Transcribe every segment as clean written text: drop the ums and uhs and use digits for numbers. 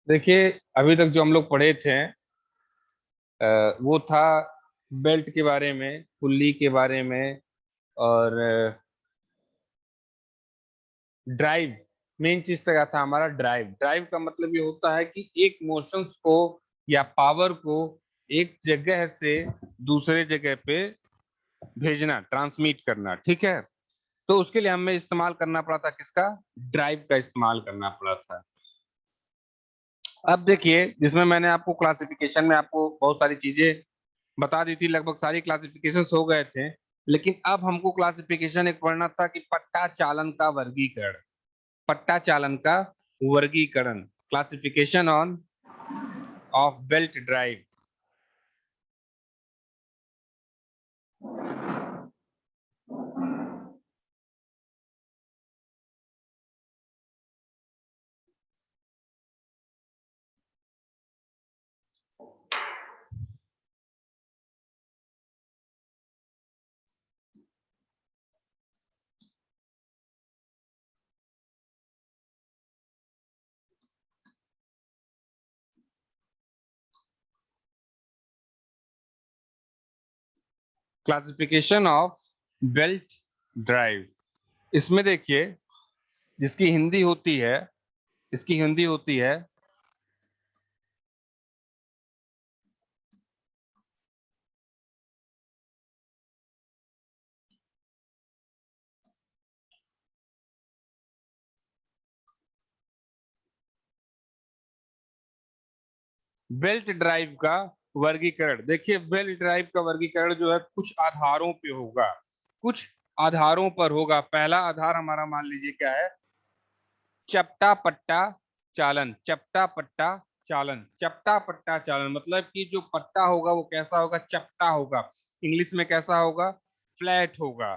देखिए, अभी तक जो हम लोग पढ़े थे वो था बेल्ट के बारे में, पुल्ली के बारे में, और ड्राइव। मेन चीज तो क्या था हमारा? ड्राइव। ड्राइव का मतलब ये होता है कि एक मोशंस को या पावर को एक जगह से दूसरे जगह पे भेजना, ट्रांसमिट करना। ठीक है, तो उसके लिए हमें इस्तेमाल करना पड़ा था किसका? ड्राइव का इस्तेमाल करना पड़ा था। अब देखिए, जिसमें मैंने आपको क्लासिफिकेशन में आपको बहुत सारी चीजें बता दी थी, लगभग सारी क्लासिफिकेशन हो गए थे। लेकिन अब हमको क्लासिफिकेशन एक पढ़ना था कि पट्टा चालन का वर्गीकरण। पट्टा चालन का वर्गीकरण, classification on off belt drive. Classification of belt drive. इसमें देखिए, जिसकी हिंदी होती है, इसकी हिंदी होती है बेल्ट ड्राइव का वर्गीकरण। देखिए, बेल्ट ड्राइव का वर्गीकरण जो है कुछ आधारों पे होगा, कुछ आधारों पर होगा। पहला आधार हमारा मान लीजिए क्या है? चपटा पट्टा चालन। चपटा पट्टा चालन। चपटा पट्टा चालन मतलब कि जो पट्टा होगा वो कैसा होगा? चपटा होगा। इंग्लिश में कैसा होगा? फ्लैट होगा।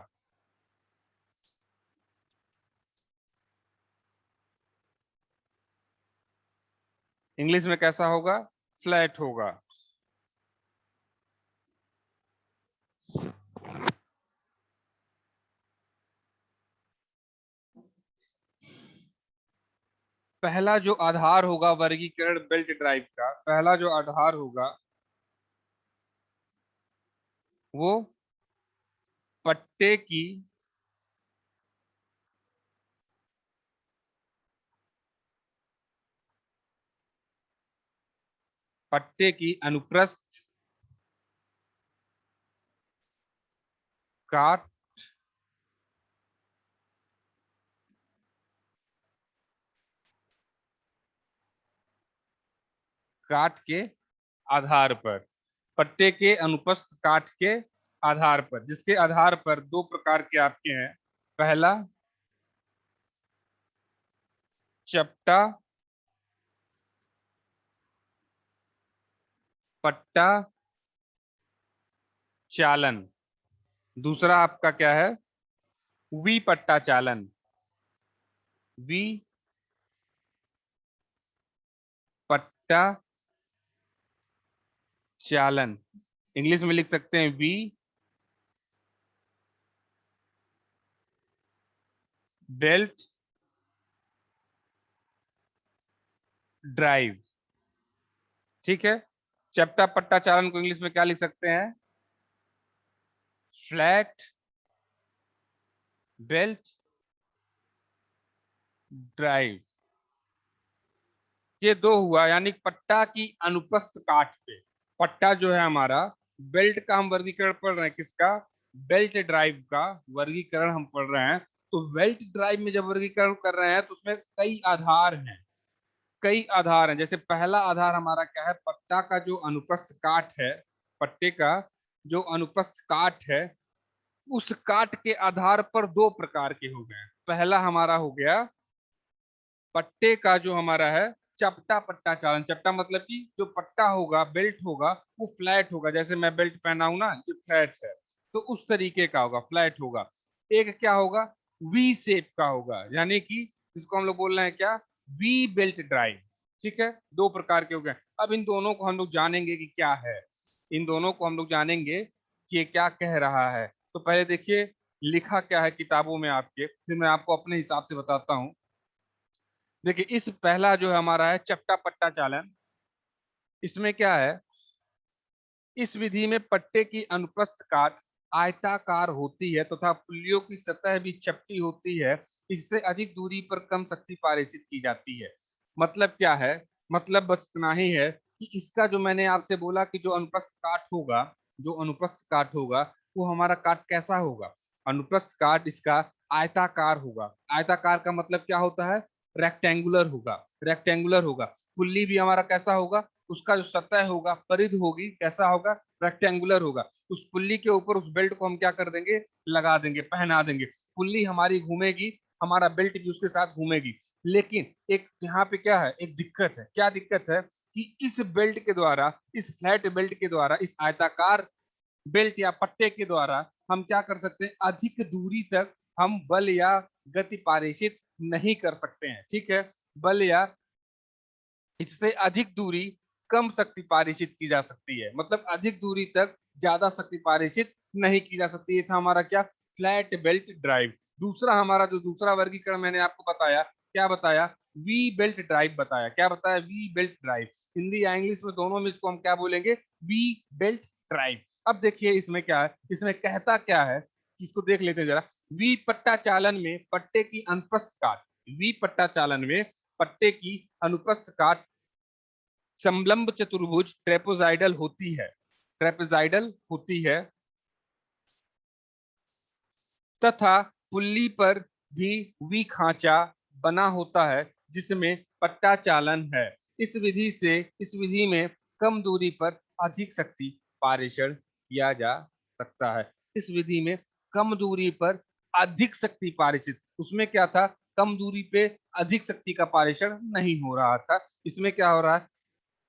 इंग्लिश में कैसा होगा? फ्लैट होगा। पहला जो आधार होगा वर्गीकरण बेल्ट ड्राइव का, पहला जो आधार होगा वो पट्टे की पट्टे की अनुप्रस्थ काट काट के आधार पर। पट्टे के अनुपस्थ काट के आधार पर, जिसके आधार पर दो प्रकार के आपके हैं। पहला चपटा पट्टा चालन। दूसरा आपका क्या है? वी पट्टा चालन। वी पट्टा चालन। इंग्लिश में लिख सकते हैं वी बेल्ट ड्राइव। ठीक है, चपटा पट्टा चालन को इंग्लिश में क्या लिख सकते हैं? Flat belt drive. ये दो हुआ, यानी पट्टा की अनुपस्थ काट पे। पट्टा जो है हमारा, बेल्ट का हम वर्गीकरण पढ़ रहे हैं किसका? बेल्ट ड्राइव का वर्गीकरण हम पढ़ रहे हैं। तो बेल्ट ड्राइव में जब वर्गीकरण कर रहे हैं तो उसमें कई आधार हैं। कई आधार हैं। जैसे पहला आधार हमारा क्या है? पट्टा का जो अनुप्रस्थ काट है, पट्टे का जो अनुप्रस्थ काट है, उस काट के आधार पर दो प्रकार के हो गए। पहला हमारा हो गया पट्टे का जो हमारा है चपटा पट्टा चालन। चपटा मतलब कि जो पट्टा होगा, बेल्ट होगा, वो फ्लैट होगा। जैसे मैं बेल्ट पहना हूं ना, ये फ्लैट है, तो उस तरीके का होगा, फ्लैट होगा। एक क्या होगा? वी शेप का होगा, यानी कि जिसको हम लोग बोल रहे हैं क्या? We belt drive. ठीक है, दो प्रकार के हो गए। अब इन दोनों को हम लोग जानेंगे कि क्या है। इन दोनों को हम लोग जानेंगे कि ये क्या कह रहा है। तो पहले देखिए लिखा क्या है किताबों में आपके, फिर मैं आपको अपने हिसाब से बताता हूँ। देखिए इस पहला जो हमारा है चपटा पट्टा चालन, इसमें क्या है, इस विधि में पट्टे की अनुप्रस्थ काट आयताकार होती है तथा पुल्लियों की सतह भी चपटी होती है। इससे अधिक दूरी पर कम शक्ति पारित की जाती है। मतलब क्या है, मतलब बस इतना ही है कि इसका जो मैंने आपसे बोला कि जो अनुप्रस्थ काट होगा, जो अनुप्रस्थ काट होगा वो हमारा काट कैसा होगा, अनुप्रस्थ काट इसका आयताकार होगा। आयताकार का मतलब क्या होता है, रेक्टेंगुलर होगा, रेक्टेंगुलर होगा। पुल्ली भी हमारा कैसा होगा, उसका जो सतह होगा, परिध होगी, कैसा होगा, रेक्टेंगुलर होगा। उस पुल्ली के ऊपर उस बेल्ट को हम क्या कर देंगे, लगा देंगे, पहना देंगे। पुल्ली हमारी घूमेगी, हमारा बेल्ट भी उसके साथ घूमेगी। लेकिन एक यहाँ पे क्या है, एक दिक्कत है। क्या दिक्कत है कि इस बेल्ट के द्वारा, इस फ्लैट बेल्ट के द्वारा, इस आयताकार बेल्ट या पट्टे के द्वारा हम क्या कर सकते हैं, अधिक दूरी तक हम बल या गति पारेषित नहीं कर सकते हैं। ठीक है, बल या इससे अधिक दूरी कम शक्ति पारिषित की जा सकती है, मतलब अधिक दूरी तक ज्यादा शक्ति पारिषित नहीं की जा सकती। ये था हमारा क्या, फ्लैट बेल्ट ड्राइव। दूसरा हमारा जो दूसरा वर्गीकरण मैंने आपको बताया, क्या बताया, वी बेल्ट ड्राइव बताया। क्या बताया, वी बेल्ट ड्राइव। हिंदी या इंग्लिश में दोनों में इसको हम क्या बोलेंगे, वी बेल्ट ड्राइव। अब देखिए इसमें क्या है, इसमें कहता क्या है, इसको देख लेते हैं जरा। वी पट्टा चालन में पट्टे की अनुप्रस्थ काट, वी पट्टा चालन में पट्टे की अनुप्रस्थ काट समलंब चतुर्भुज ट्रेपोजाइडल होती है, ट्रेपेजाइडल होती है तथा पुल्ली पर भी वी खांचा बना होता है जिसमें पट्टा चालन है। इस विधि में कम दूरी पर अधिक शक्ति पारेषण किया जा सकता है। इस विधि में कम दूरी पर अधिक शक्ति पारिषित, उसमें क्या था, कम दूरी पे अधिक शक्ति का पारेषण नहीं हो रहा था। इसमें क्या हो रहा है,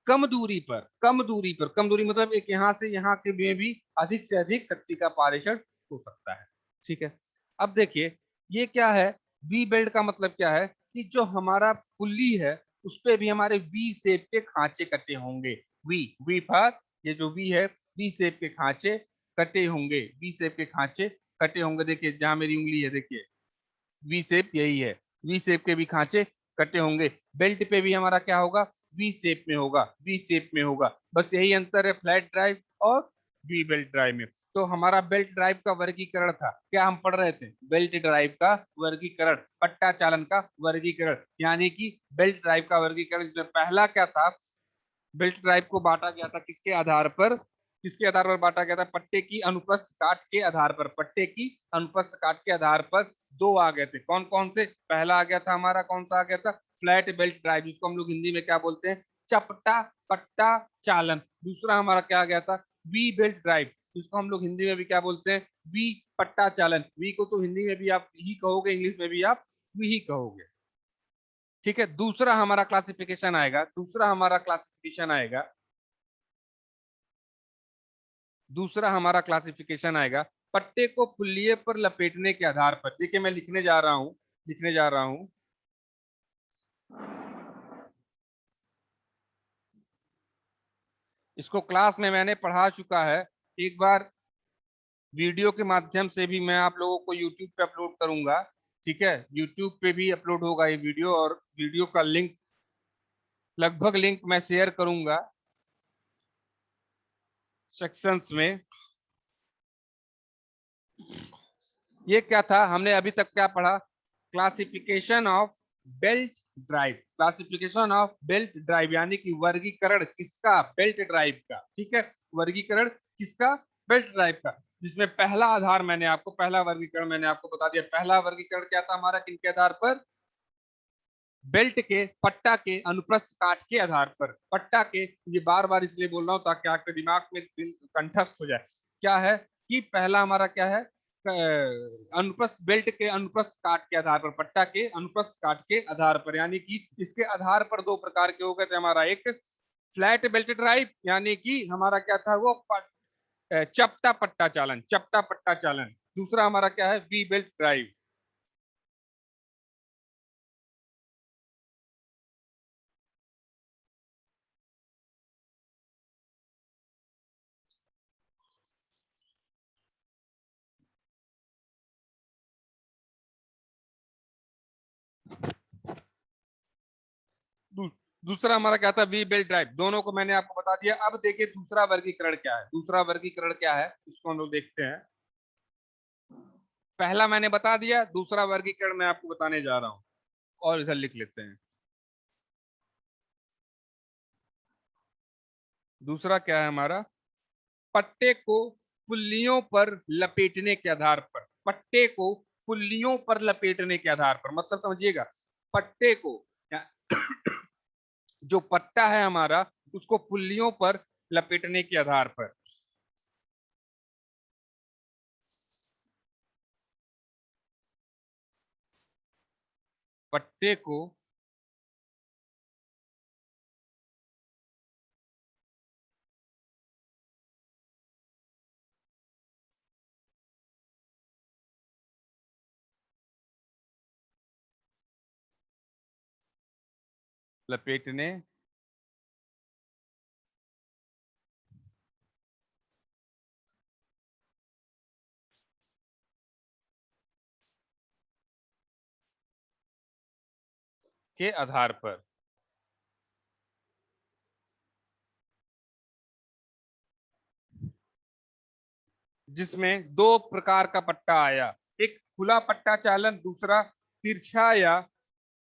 कम दूरी पर, कम दूरी पर, कम दूरी मतलब एक यहाँ से यहाँ के में भी अधिक से अधिक शक्ति का पारेषण हो सकता है। ठीक है, अब देखिए ये क्या है, वी बेल्ट का मतलब क्या है कि जो हमारा पुल्ली है उस पे भी हमारे वी शेप के खांचे कटे होंगे। वी, वी पर ये जो वी है, वी शेप के खांचे कटे होंगे, वी शेप के खांचे कटे होंगे। देखिए जहां मेरी उंगली है, देखिए वी शेप यही है, वी शेप के भी खांचे कटे होंगे। बेल्ट पे भी हमारा क्या होगा, वी शेप में होगा, वी शेप में होगा। बस यही अंतर है फ्लैट ड्राइव और वी बेल्ट ड्राइव में। तो हमारा बेल्ट ड्राइव का वर्गीकरण था, क्या हम पढ़ रहे थे, बेल्ट ड्राइव का वर्गीकरण, पट्टा चालन का वर्गीकरण, यानी कि बेल्ट ड्राइव का वर्गीकरण। जिसमें पहला क्या था, बेल्ट ड्राइव को बांटा गया था किसके आधार पर, किसके आधार पर बांटा गया था, पट्टे की अनुप्रस्थ काट के आधार पर। पट्टे की अनुप्रस्थ काट के आधार पर दो आ गए थे, कौन कौन से, पहला आ गया था हमारा, कौन सा आ गया था, फ्लैट बेल्ट ड्राइव, जिसको हम लोग हिंदी में क्या बोलते हैं, चपटा पट्टा चालन। दूसरा हमारा क्या आ गया था, वी बेल्ट ड्राइव, जिसको हम लोग हिंदी में भी क्या बोलते हैं, वी पट्टा चालन। वी को तो हिंदी में भी आप ही कहोगे, इंग्लिश में भी आप वी ही कहोगे। ठीक है, दूसरा हमारा क्लासिफिकेशन आएगा, दूसरा हमारा क्लासिफिकेशन आएगा, दूसरा हमारा क्लासिफिकेशन आएगा पट्टे को पुल्लिये पर लपेटने के आधार पर। देखिए मैं लिखने जा रहा हूं, लिखने जा रहा हूं, इसको क्लास में मैंने पढ़ा चुका है एक बार, वीडियो के माध्यम से भी मैं आप लोगों को यूट्यूब पे अपलोड करूंगा। ठीक है, यूट्यूब पे भी अपलोड होगा ये वीडियो, और वीडियो का लिंक, लगभग लिंक मैं शेयर करूंगा सेक्शंस में। ये क्या था, हमने अभी तक क्या पढ़ा, classification of belt drive, classification of belt drive, यानी कि वर्गीकरण किसका, बेल्ट ड्राइव का। ठीक है, वर्गीकरण किसका, बेल्ट ड्राइव का। जिसमें पहला आधार मैंने आपको, पहला वर्गीकरण मैंने आपको बता दिया। पहला वर्गीकरण क्या था हमारा, किनके आधार पर, बेल्ट के पट्टा के अनुप्रस्थ काट के आधार पर। पट्टा के, ये बार बार इसलिए बोल रहा हूं ताकि आपके दिमाग में कंठस्थ हो जाए। क्या है कि पहला हमारा क्या है, अनुप्रस्थ, बेल्ट के अनुप्रस्थ काट के आधार पर, पट्टा के अनुप्रस्थ काट के आधार पर, यानी कि इसके आधार पर दो प्रकार के हो गए थे हमारा, एक फ्लैट बेल्ट ड्राइव, यानी कि हमारा क्या था वो चपटा पट्टा चालन, चपटा पट्टा चालन। दूसरा हमारा क्या है, वी बेल्ट ड्राइव। दू, दूसरा हमारा क्या था, वी बेल्ट ड्राइव, दोनों को मैंने आपको बता दिया। अब देखिए दूसरा वर्गीकरण क्या है, दूसरा वर्गीकरण क्या है इसको हम लोग देखते हैं। पहला मैंने बता दिया, दूसरा वर्गीकरण मैं आपको बताने जा रहा हूं, और इधर लिख लेते हैं। दूसरा क्या है हमारा, पट्टे को पुल्लियों पर लपेटने के आधार पर, पट्टे को पुल्लियों पर लपेटने के आधार पर, मतलब समझिएगा, पट्टे को जो पट्टा है हमारा उसको पुल्लियों पर लपेटने के आधार पर, पट्टे को लपेटने के आधार पर, जिसमें दो प्रकार का पट्टा आया, एक खुला पट्टा चालन, दूसरा तिरछा, या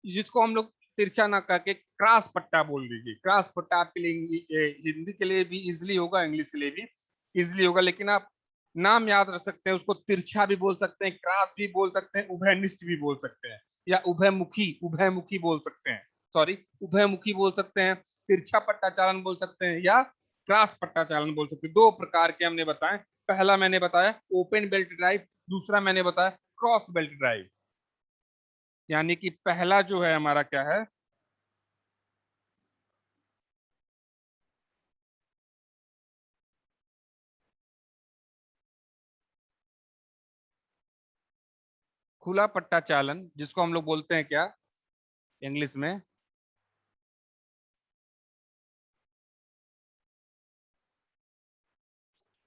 जिसको हम लोग तिरछा ना करके क्रॉस पट्टा बोल दीजिए। क्रॉस पट्टा आपके लिए हिंदी के लिए भी इजिली होगा, इंग्लिश के लिए भी इजिली होगा, लेकिन आप नाम याद रख सकते हैं, उसको तिरछा भी बोल सकते हैं, क्रॉस भी बोल सकते हैं, उभयनिष्ठ भी बोल सकते हैं, या उभयमुखी, उभयमुखी बोल सकते हैं, सॉरी उभयमुखी बोल सकते हैं, तिरछा पट्टा चालन बोल सकते हैं, या क्रॉस पट्टा चालन बोल सकते हैं। दो प्रकार के हमने बताए। पहला मैंने बताया ओपन बेल्ट ड्राइव, दूसरा मैंने बताया क्रॉस बेल्ट ड्राइव। यानी कि पहला जो है हमारा क्या है, खुला पट्टा चालन, जिसको हम लोग बोलते हैं क्या इंग्लिश में,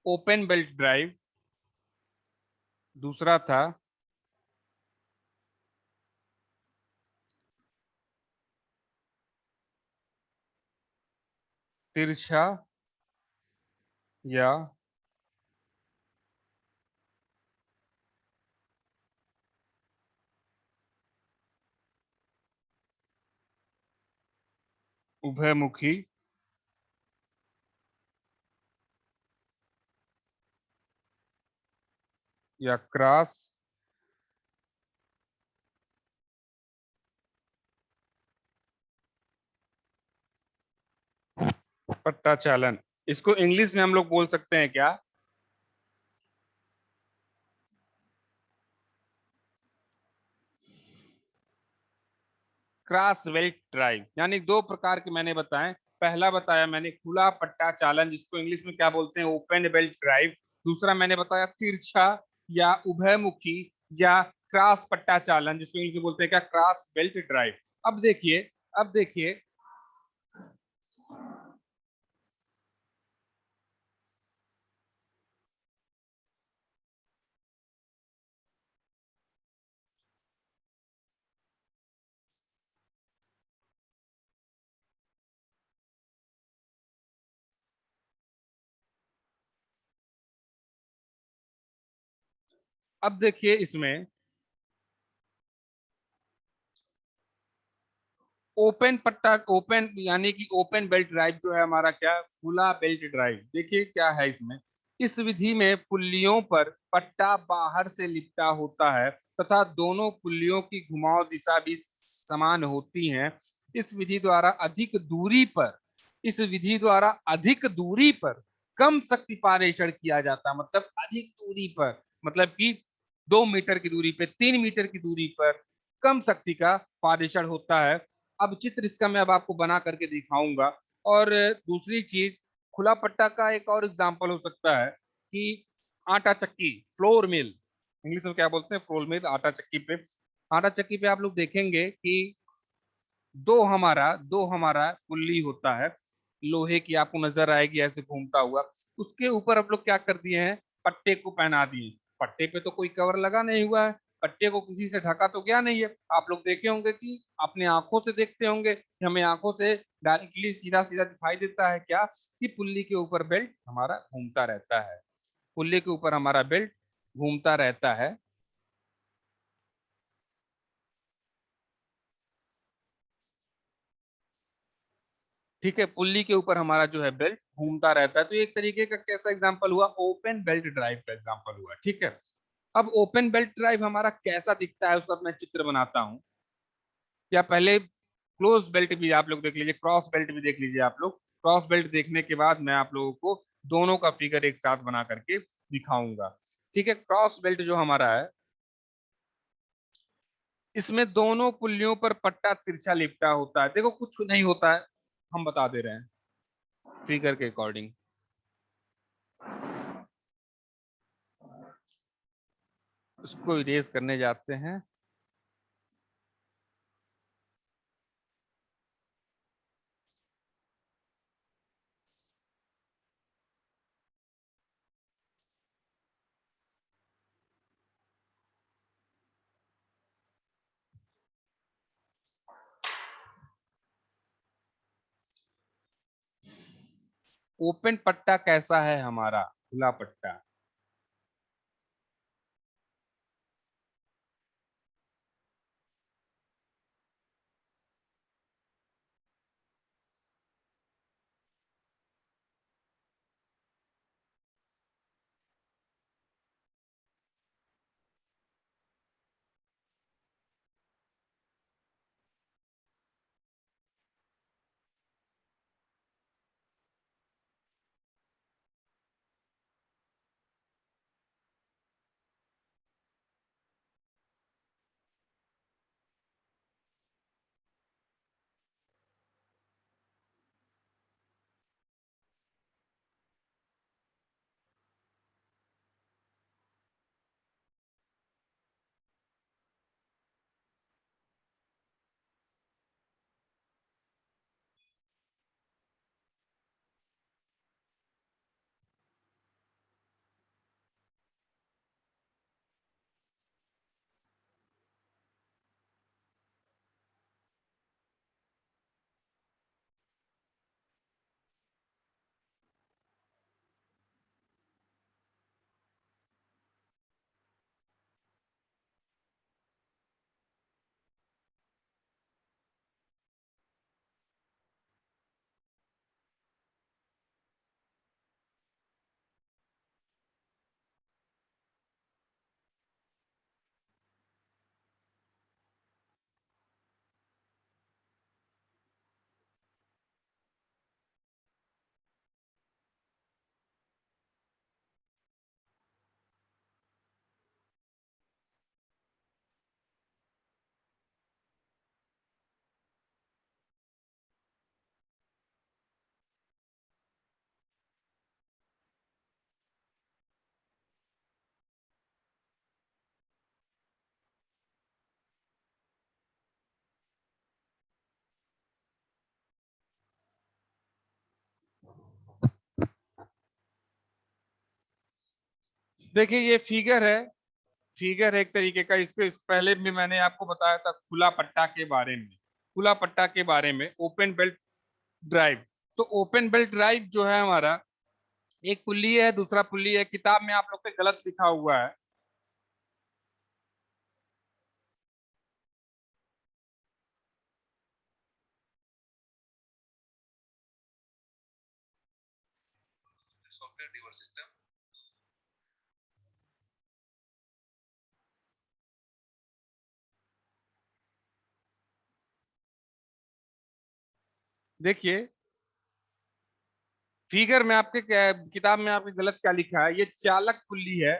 ओपन बेल्ट ड्राइव। दूसरा था तिरछा या उभयमुखी या क्रॉस पट्टा चालन। इसको इंग्लिश में हम लोग बोल सकते हैं क्या, क्रॉस बेल्ट ड्राइव। यानी दो प्रकार के मैंने बताए। पहला बताया मैंने खुला पट्टा चालन, जिसको इंग्लिश में क्या बोलते हैं, ओपन बेल्ट ड्राइव। दूसरा मैंने बताया तिरछा या उभयमुखी या क्रॉस पट्टा चालन, जिसको इंग्लिश में बोलते हैं क्या, क्रॉस बेल्ट ड्राइव। अब देखिए, अब देखिए, अब देखिए इसमें ओपन पट्टा, ओपन यानी कि ओपन बेल्ट ड्राइव जो है हमारा क्या, खुला बेल्ट ड्राइव। देखिए क्या है इसमें, इस विधि में पुल्लियों पर पट्टा बाहर से लिपटा होता है तथा दोनों पुल्लियों की घुमाव दिशा भी समान होती है। इस विधि द्वारा अधिक दूरी पर, इस विधि द्वारा अधिक दूरी पर कम शक्ति पारेषण किया जाता है। मतलब अधिक दूरी पर, मतलब कि 2 मीटर की दूरी पे, 3 मीटर की दूरी पर कम शक्ति का पारेषण होता है। अब चित्र इसका मैं अब आपको बना करके दिखाऊंगा। और दूसरी चीज, खुला पट्टा का एक और एग्जांपल हो सकता है कि आटा चक्की, फ्लोर मिल, इंग्लिश में क्या बोलते हैं, फ्लोर मिल, आटा चक्की पे, आटा चक्की पे आप लोग देखेंगे कि दो हमारा पुल्ली होता है, लोहे की, आपको नजर आएगी ऐसे घूमता हुआ। उसके ऊपर आप लोग क्या कर दिए हैं, पट्टे को पहना दिए। पट्टे पे तो कोई कवर लगा नहीं हुआ है, पट्टे को किसी से ढका तो क्या नहीं है। आप लोग देखे होंगे कि अपने आंखों से देखते होंगे कि हमें आंखों से डायरेक्टली सीधा सीधा दिखाई देता है क्या, कि पुल्ली के ऊपर बेल्ट हमारा घूमता रहता है, पुल्ली के ऊपर हमारा बेल्ट घूमता रहता है। ठीक है, पुल्ली के ऊपर हमारा जो है बेल्ट घूमता रहता है। तो ये एक तरीके का कैसा एग्जांपल हुआ, ओपन बेल्ट ड्राइव का एग्जांपल हुआ। ठीक है, अब ओपन बेल्ट ड्राइव हमारा कैसा दिखता है उसका मैं चित्र बनाता हूं। या पहले क्लोज बेल्ट भी आप लोग देख लीजिए, क्रॉस बेल्ट भी देख लीजिए आप लोग। क्रॉस बेल्ट देखने के बाद मैं आप लोगों को दोनों का फिगर एक साथ बना करके दिखाऊंगा। ठीक है, क्रॉस बेल्ट जो हमारा है, इसमें दोनों पुल्लियों पर पट्टा तिरछा लिपटा होता है। देखो कुछ नहीं होता है, हम बता दे रहे हैं फिगर के अकॉर्डिंग। उसको इरेज करने जाते हैं। ओपन पट्टा कैसा है हमारा, खुला पट्टा। देखिए ये फिगर है, फिगर एक तरीके का। इसके पहले भी मैंने आपको बताया था खुला पट्टा के बारे में, खुला पट्टा के बारे में, ओपन बेल्ट ड्राइव। तो ओपन बेल्ट ड्राइव जो है हमारा, एक पुल्ली है दूसरा पुल्ली है। किताब में आप लोग पे गलत लिखा हुआ है। देखिए फिगर में आपके किताब में आपके गलत क्या लिखा है, ये चालक पुल्ली है।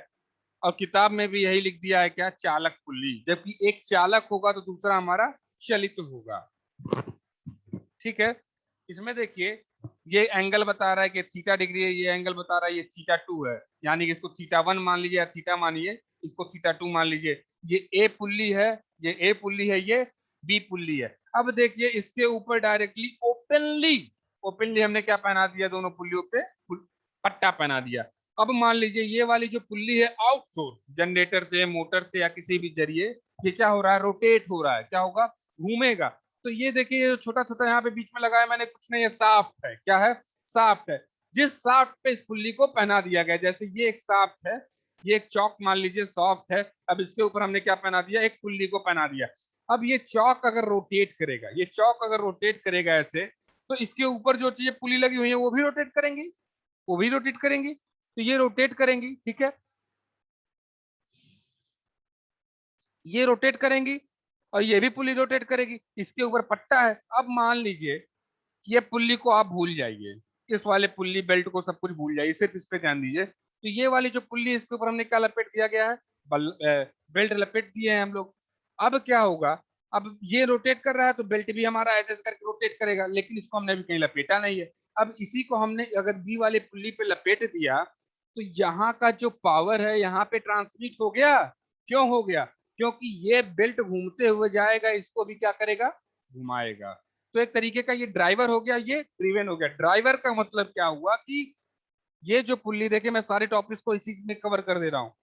और किताब में भी यही लिख दिया है क्या, चालक पुल्ली। जबकि एक चालक होगा तो दूसरा हमारा चलित होगा। ठीक है, इसमें देखिए ये एंगल बता रहा है कि थीटा डिग्री है, ये एंगल बता रहा है ये थीटा टू है। यानी कि इसको थीटा वन मान लीजिए या थीटा मानिए, इसको थीटा टू मान लीजिए। ये ए पुल्ली है, ये ए पुल्ली है, ये बी पुल्ली है। अब देखिए इसके ऊपर डायरेक्टली ओपनली, ओपनली हमने क्या पहना दिया, दोनों पुल्लियों पे पट्टा पहना दिया। अब मान लीजिए ये वाली जो पुल्ली है आउटसोर्स जनरेटर से, मोटर से या किसी भी जरिए ये क्या हो रहा है, रोटेट हो रहा है, क्या होगा, घूमेगा। तो ये देखिए छोटा छोटा यहाँ पे बीच में लगाया मैंने, कुछ नहीं, ये साफ्ट है, क्या है, साफ्ट है। जिस साफ्ट पे इस पुल्ली को पहना दिया गया, जैसे ये एक साफ्ट है, ये एक चौक मान लीजिए सॉफ्ट है, अब इसके ऊपर हमने क्या पहना दिया, एक पुल्ली को पहना दिया। अब ये चौक अगर रोटेट करेगा, ये चौक अगर रोटेट करेगा ऐसे, तो इसके ऊपर जो चीजें पुली लगी हुई है वो भी रोटेट करेंगी, वो भी रोटेट करेंगी, तो ये रोटेट करेंगी, ठीक है, ये रोटेट करेंगी और ये भी पुली रोटेट करेगी, इसके ऊपर पट्टा है। अब मान लीजिए ये पुल्ली को आप भूल जाइए, इस वाले पुल्ली बेल्ट को सब कुछ भूल जाइए, सिर्फ इस पे ध्यान दीजिए। तो ये वाली जो पुल्ली है, इसके ऊपर हमने क्या लपेट दिया गया है, बेल्ट लपेट दिए हैं हम लोग। अब क्या होगा, अब ये रोटेट कर रहा है तो बेल्ट भी हमारा ऐसे ऐसे करके रोटेट करेगा, लेकिन इसको हमने अभी कहीं लपेटा नहीं है। अब इसी को हमने अगर बी वाले पुल्ली पे लपेट दिया, तो यहाँ का जो पावर है यहाँ पे ट्रांसमिट हो गया। क्यों हो गया, क्योंकि ये बेल्ट घूमते हुए जाएगा, इसको भी क्या करेगा, घुमाएगा। तो एक तरीके का ये ड्राइवर हो गया, ये ड्रिवन हो गया। ड्राइवर का मतलब क्या हुआ कि ये जो पुल्ली, देखिए मैं सारे टॉपिक्स को इसी में कवर कर दे रहा हूँ।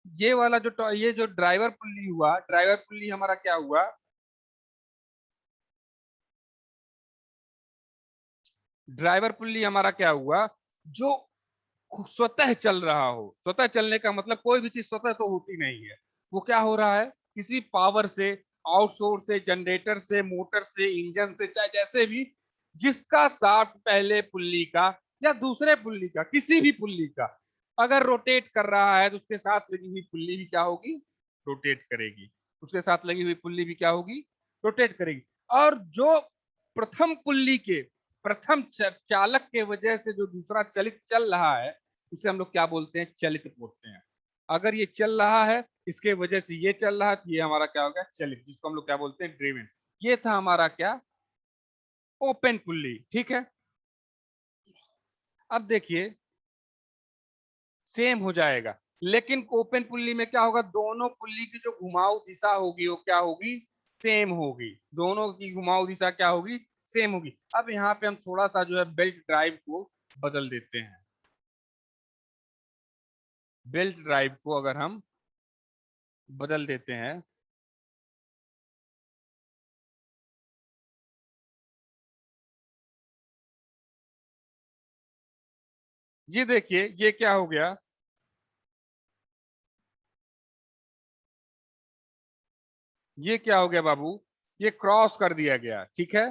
ये वाला जो ये जो ड्राइवर पुल्ली हुआ, ड्राइवर पुल्ली हमारा क्या हुआ, ड्राइवर पुल्ली हमारा क्या हुआ, जो स्वतः चल रहा हो। स्वतः चलने का मतलब कोई भी चीज स्वतः तो होती नहीं है, वो क्या हो रहा है, किसी पावर से, आउटसोर्स से, जनरेटर से, मोटर से, इंजन से, चाहे जैसे भी, जिसका शाफ्ट पहले पुल्ली का या दूसरे पुल्ली का, किसी भी पुल्ली का अगर रोटेट कर रहा है, तो उसके साथ लगी हुई पुल्ली भी क्या होगी, रोटेट करेगी। उसके साथ लगी हुई पुल्ली भी क्या होगी, रोटेट करेगी। और जो प्रथम पुल्ली के प्रथम चालक के वजह से जो दूसरा चलित चल रहा है, उसे हम लोग क्या बोलते हैं, चलित बोलते हैं। अगर ये चल रहा है, इसके वजह से ये चल रहा है, तो ये हमारा क्या हो गया, चलित, जिसको हम लोग क्या बोलते हैं, ड्रिवन। ये था हमारा क्या, ओपन पुल्ली, ठीक है। अब देखिए सेम हो जाएगा, लेकिन ओपन पुल्ली में क्या होगा, दोनों पुल्ली की जो घुमाव दिशा होगी वो क्या होगी, सेम होगी। दोनों की घुमाव दिशा क्या होगी, सेम होगी। अब यहाँ पे हम थोड़ा सा जो है बेल्ट ड्राइव को बदल देते हैं। बेल्ट ड्राइव को अगर हम बदल देते हैं, ये देखिए ये क्या हो गया, ये क्या हो गया बाबू, ये क्रॉस कर दिया गया, ठीक है,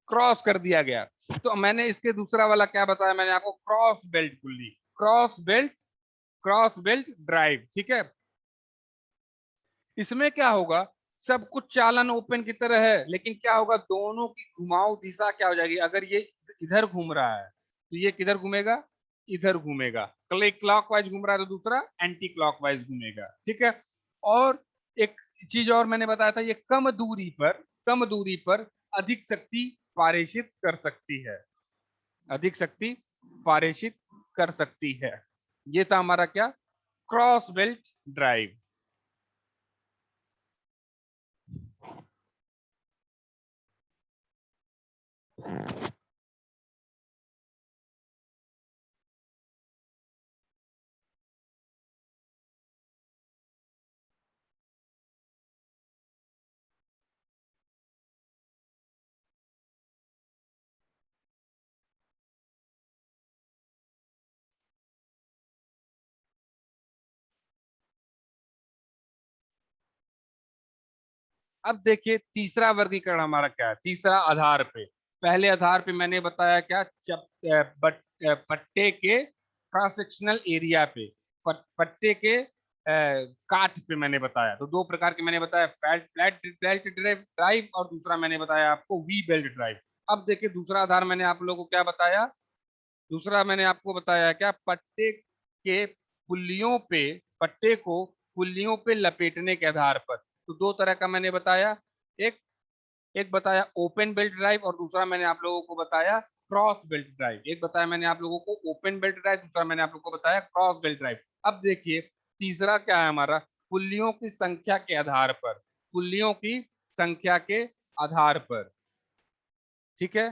क्रॉस कर दिया गया। तो मैंने इसके दूसरा वाला क्या बताया, मैंने आपको cross belt pulley, cross belt, cross belt drive, ठीक है। इसमें क्या होगा, सब कुछ चालन ओपन की तरह है, लेकिन क्या होगा, दोनों की घुमाव दिशा क्या हो जाएगी, अगर ये इधर घूम रहा है तो ये किधर घूमेगा, इधर घूमेगा। क्लॉक वाइज घूम रहा है तो दूसरा एंटी क्लॉक वाइज घूमेगा, ठीक है। और एक चीज और मैंने बताया था, ये कम दूरी पर अधिक शक्ति पारेषित कर सकती है, अधिक शक्ति पारेषित कर सकती है। ये था हमारा क्या, क्रॉस बेल्ट ड्राइव। अब देखिए तीसरा वर्गीकरण हमारा क्या है, तीसरा आधार पे। पहले आधार पे मैंने बताया क्या, पट्टे के क्रॉस सेक्शनल एरिया पे, पट्टे के काट पे मैंने बताया। तो दो प्रकार के मैंने बताया, फ्लैट फ्लैट बेल्ट ड्राइव और दूसरा मैंने बताया आपको वी बेल्ट ड्राइव। अब देखिए दूसरा आधार मैंने आप लोगों को क्या बताया, दूसरा मैंने आपको बताया क्या, पट्टे के पुल्लियों पे, पट्टे को पुल्लियों पे लपेटने के आधार पर। तो दो तरह का मैंने बताया, एक एक बताया ओपन बेल्ट ड्राइव और दूसरा मैंने आप लोगों को बताया क्रॉस बेल्ट ड्राइव। एक बताया मैंने आप लोगों को ओपन बेल्ट ड्राइव, दूसरा मैंने आप लोगों को बताया क्रॉस बेल्ट ड्राइव। अब देखिए तीसरा क्या है हमारा, पुल्लियों की संख्या के आधार पर, पुल्लियों की संख्या के आधार पर, ठीक है।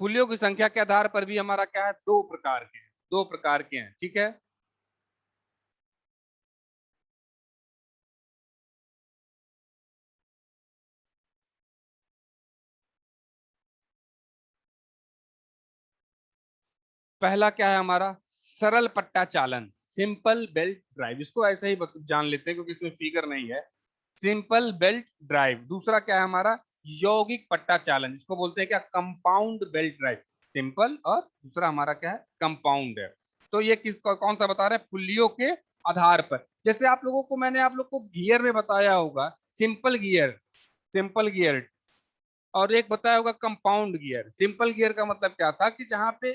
पुलियों की संख्या के आधार पर भी हमारा क्या है, दो प्रकार के हैं, दो प्रकार के हैं, ठीक है। पहला क्या है हमारा, सरल पट्टा चालन, सिंपल बेल्ट ड्राइव, इसको ऐसे ही जान लेते हैं क्योंकि इसमें फिगर नहीं है। Simple belt drive. दूसरा क्या है हमारा, यौगिक पट्टा चालन, जिसको बोलते हैं क्या, कंपाउंड बेल्ट ड्राइव। सिंपल और दूसरा हमारा क्या है, कंपाउंड है। तो ये कौन सा बता रहे हैं, पुलियों के आधार पर। जैसे आप लोगों को मैंने आप लोग को गियर में बताया होगा, सिंपल गियर, सिंपल गियर, और एक बताया होगा कंपाउंड गियर। सिंपल गियर का मतलब क्या था कि जहां पे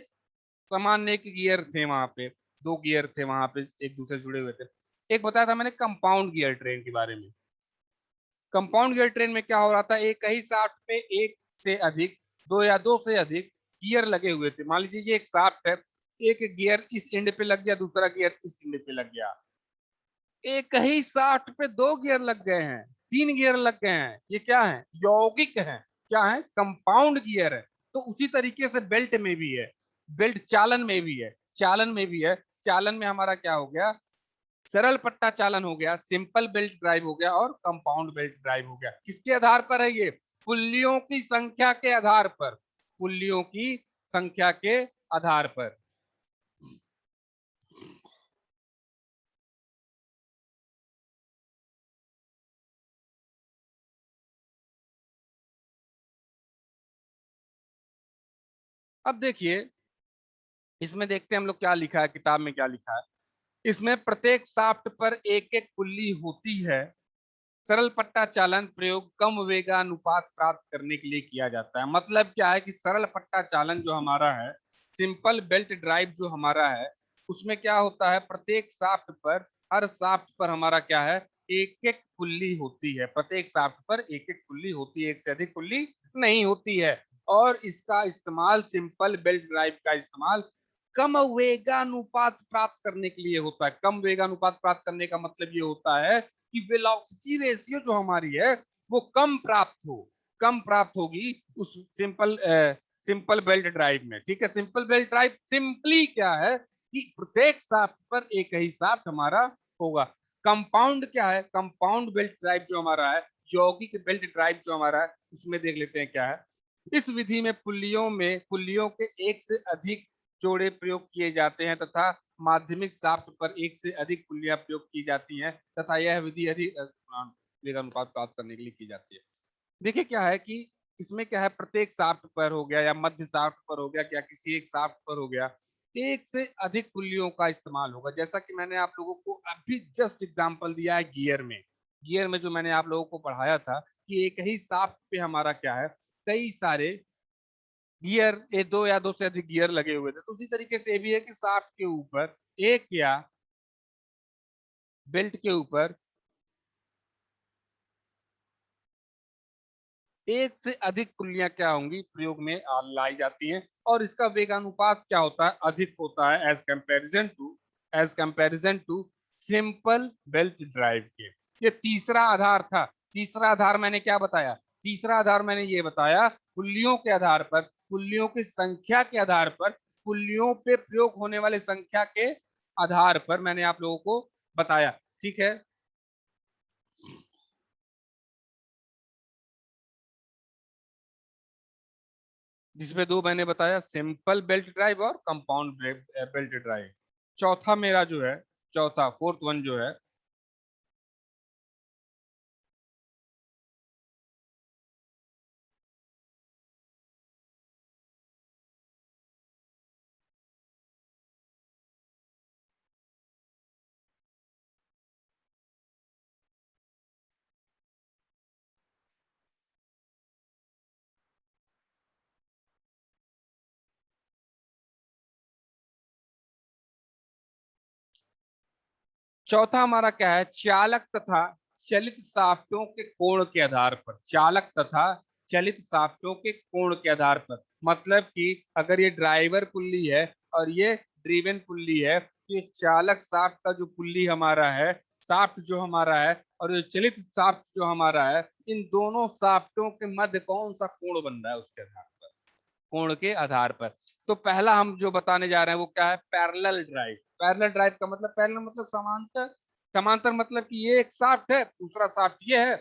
सामान्य एक गियर थे, वहां पे दो गियर थे, वहां पे एक दूसरे से जुड़े हुए थे। एक बताया था मैंने कंपाउंड गियर ट्रेन के बारे में। कंपाउंड गियर ट्रेन में क्या हो रहा था, एक ही शाफ्ट पे एक से अधिक, दो या दो से अधिक गियर लगे हुए थे। मान लीजिए ये एक शाफ्ट है, एक गियर इस एंड पे लग गया, दूसरा गियर इस एंड पे लग गया। एक ही शाफ्ट पे दो गियर लग गए हैं, तीन गियर लग गए हैं, ये क्या है, यौगिक है, क्या है, कंपाउंड गियर है। तो उसी तरीके से बेल्ट में भी है, बेल्ट चालन में भी है, चालन में भी है। चालन में हमारा क्या हो गया, सरल पट्टा चालन हो गया, सिंपल बेल्ट ड्राइव हो गया, और कंपाउंड बेल्ट ड्राइव हो गया। किसके आधार पर है ये, पुल्लियों की संख्या के आधार पर, पुल्लियों की संख्या के आधार पर। अब देखिए, इसमें देखते हैं हम लोग क्या लिखा है, किताब में क्या लिखा है। इसमें प्रत्येक शाफ्ट पर एक एक पुल्ली होती है। सरल पट्टा चालन प्रयोग कम वेगानुपात प्राप्त करने के लिए किया जाता है। मतलब क्या है कि सरल पट्टा चालन जो हमारा है, सिंपल बेल्ट ड्राइव जो हमारा है, उसमें क्या होता है, प्रत्येक शाफ्ट पर, हर शाफ्ट पर हमारा क्या है, एक एक पुल्ली होती है। प्रत्येक शाफ्ट पर एक एक पुल्ली होती है, एक से अधिक पुल्ली नहीं होती है। और इसका इस्तेमाल, सिंपल बेल्ट ड्राइव का इस्तेमाल कम वेगानुपात प्राप्त करने के लिए होता है। कम वेगानुपात प्राप्त करने का मतलब ये होता है कि वेलोसिटी रेशियो जो हमारी है वो कम प्राप्त हो, कम प्राप्त होगी उस सिंपल बेल्ट ड्राइव में, ठीक है। सिंपल बेल्ट ड्राइव सिंपली क्या है कि प्रत्येक शाफ्ट पर एक ही शाफ्ट हमारा होगा। कंपाउंड क्या है, कंपाउंड बेल्ट ड्राइव जो हमारा है, यौगिक बेल्ट ड्राइव जो हमारा है, उसमें देख लेते हैं क्या है। इस विधि में पुल्लियों के एक से अधिक जोड़े प्रयोग किए जाते हैं तथा माध्यमिक शाफ्ट पर एक से अधिक पुल्लियां प्रयोग की जाती हैं तथा यह विधि अधिक वेगानुपात प्राप्त करने के लिए की जाती है। देखिए क्या है कि इसमें क्या है, प्रत्येक शाफ्ट पर हो गया या मध्य शाफ्ट पर हो गया, क्या किसी एक शाफ्ट पर हो गया, एक से अधिक पुल्लियों का इस्तेमाल होगा। जैसा कि मैंने आप लोगों को अभी जस्ट एग्जांपल दिया है गियर में, गियर में जो मैंने आप लोगों को पढ़ाया था कि एक ही शाफ्ट पे हमारा क्या है, कई सारे गियर, ये दो या दो से अधिक गियर लगे हुए थे। तो उसी तरीके से ये भी है कि शाफ्ट के ऊपर एक या बेल्ट के ऊपर एक से अधिक पुल्लियां क्या होंगी, प्रयोग में लाई जाती हैं। और इसका वेगानुपात क्या होता है, अधिक होता है as comparison to simple belt drive के। ये तीसरा आधार था। तीसरा आधार मैंने क्या बताया, तीसरा आधार मैंने ये बताया, पुल्लियों के आधार पर, पुल्लियों की संख्या के आधार पर, पुल्लियों पे प्रयोग होने वाले संख्या के आधार पर मैंने आप लोगों को बताया, ठीक है। जिसमें दो मैंने बताया, सिंपल बेल्ट ड्राइव और कंपाउंड बेल्ट ड्राइव। चौथा मेरा जो है, चौथा फोर्थ वन जो है, चौथा हमारा क्या है, चालक तथा चलित शाफ्टों के कोण के आधार पर, चालक तथा चलित शाफ्टों के कोण के आधार पर। मतलब कि अगर ये ड्राइवर पुल्ली है और ये ड्रीवन पुल्ली है, तो ये चालक शाफ्ट का जो पुल्ली हमारा है, शाफ्ट जो हमारा है, और ये चलित शाफ्ट जो हमारा है, इन दोनों शाफ्टों के मध्य कौन सा कोण बन रहा है उसके आधार पर। कोण के आधार पर। तो पहला हम जो बताने जा रहे हैं वो क्या है, पैरेलल ड्राइव। पैरेलल ड्राइव का मतलब, पैरेलल मतलब समांतर, समांतर मतलब कि ये एक शाफ्ट है, दूसरा शाफ्ट ये है,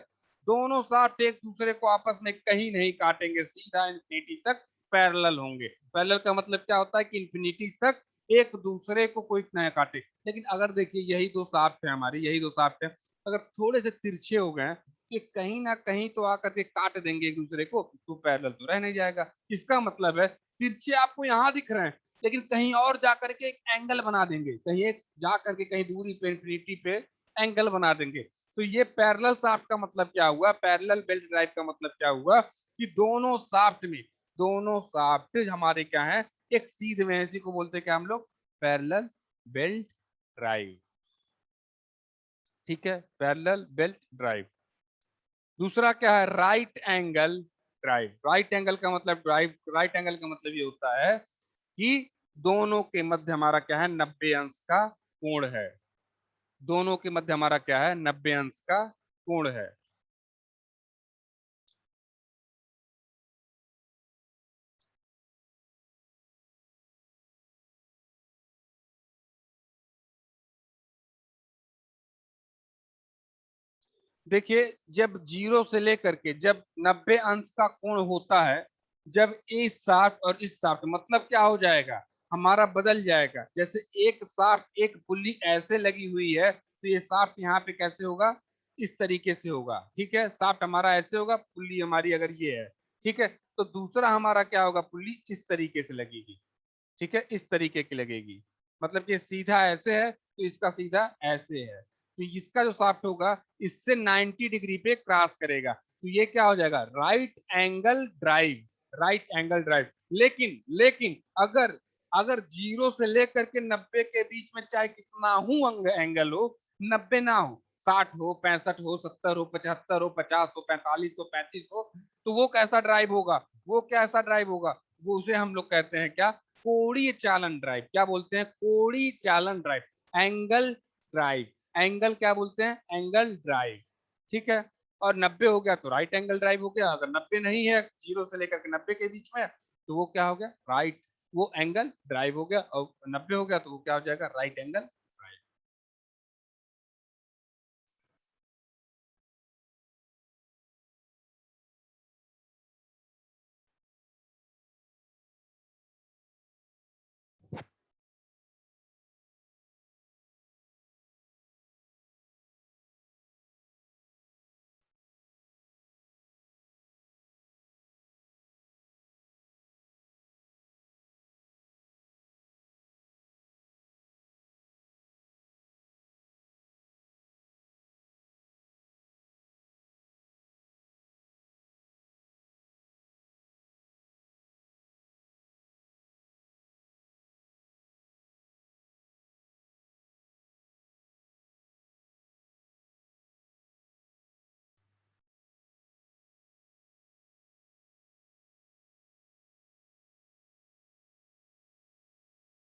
दोनों शाफ्ट एक दूसरे को आपस में कहीं नहीं काटेंगे, सीधा इंफिनिटी तक पैरेलल होंगे। पैरेलल का मतलब क्या होता है कि इंफिनिटी तक एक दूसरे को कोई ना काटे। लेकिन अगर देखिए यही दो शाफ्ट है हमारे, यही दो शाफ्ट है, अगर थोड़े से तिरछे हो गए ये कहीं ना कहीं तो आकर के काट देंगे एक दूसरे को, तो पैरेलल तो रह नहीं जाएगा। इसका मतलब है तिरछे आपको यहाँ दिख रहे हैं, लेकिन कहीं और जाकर के एक एंगल बना देंगे, कहीं एक जाकर के कहीं दूरी पे इंफिनिटी पे एंगल बना देंगे। तो ये पैरेलल शाफ्ट का मतलब क्या हुआ, पैरेलल बेल्ट ड्राइव का मतलब क्या हुआ कि दोनों शाफ्ट में, दोनों शाफ्ट हमारे क्या है, एक सीध में, इसी को बोलते हैं क्या हम लोग, पैरेलल बेल्ट ड्राइव। ठीक है, पैरेलल बेल्ट ड्राइव। दूसरा क्या है, right angle drive. Right angle का मतलब, ड्राइव राइट एंगल का मतलब ये होता है कि दोनों के मध्य हमारा क्या है, 90 अंश का कोण है। दोनों के मध्य हमारा क्या है, 90 अंश का कोण है। देखिए जब जीरो से लेकर के जब 90 अंश का कोण होता है, जब इस शाफ्ट और इस शाफ्ट मतलब क्या हो जाएगा, हमारा बदल जाएगा। जैसे एक शाफ्ट, एक पुल्ली ऐसे लगी हुई है, तो ये शाफ्ट यहाँ पे कैसे होगा, इस तरीके से होगा। ठीक है, शाफ्ट हमारा ऐसे होगा, पुल्ली हमारी अगर ये है, ठीक है, तो दूसरा हमारा क्या होगा, पुल्ली इस तरीके से लगेगी। ठीक है, इस तरीके की लगेगी, मतलब कि सीधा ऐसे है तो इसका सीधा ऐसे है, तो इसका जो शाफ्ट होगा इससे 90 डिग्री पे क्रॉस करेगा, तो ये क्या हो जाएगा, right angle drive. Right angle drive. लेकिन लेकिन अगर अगर जीरो से लेकर के 90 के बीच में चाहे कितना हो एंगल हो, 90 ना हो, 60 हो, 65 हो, 70 हो, 75 हो, 50 हो, 45 हो, 35 हो, तो वो कैसा ड्राइव होगा, वो कैसा ड्राइव होगा, वो उसे हम लोग कहते हैं क्या, कोणीय चालन ड्राइव। क्या बोलते हैं, कोणीय चालन ड्राइव, एंगल ड्राइव। एंगल क्या बोलते हैं, एंगल ड्राइव। ठीक है, और 90 हो गया तो राइट एंगल ड्राइव हो गया। अगर 90 नहीं है, जीरो से लेकर के 90 के बीच में, तो वो क्या हो गया, राइट, वो एंगल ड्राइव हो गया। और 90 हो गया तो वो क्या हो जाएगा, राइट एंगल